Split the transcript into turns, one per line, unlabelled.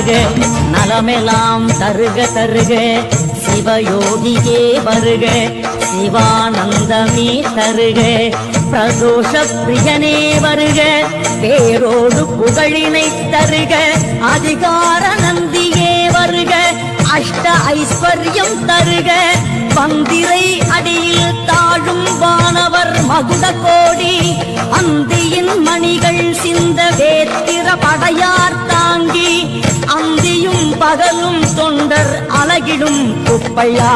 வருக நலமெல்லாம் தருக தருக சிவயோகியே வருக சிவானந்தமே தருக பிரதோஷ பிரியனே வருக பேரோடு புகழினை தருக அதிகார நந்தியே வருக அஷ்ட ஐஸ்வர்யம் தருக பந்திரை அடியில் தாழும் வானவர் மகுட கோடி அந்தியின் மணிகள் சிந்த வேத்திர படையார் தாங்கி அந்தியும் பகலும் தொண்டர் அலகிடும் குப்பையா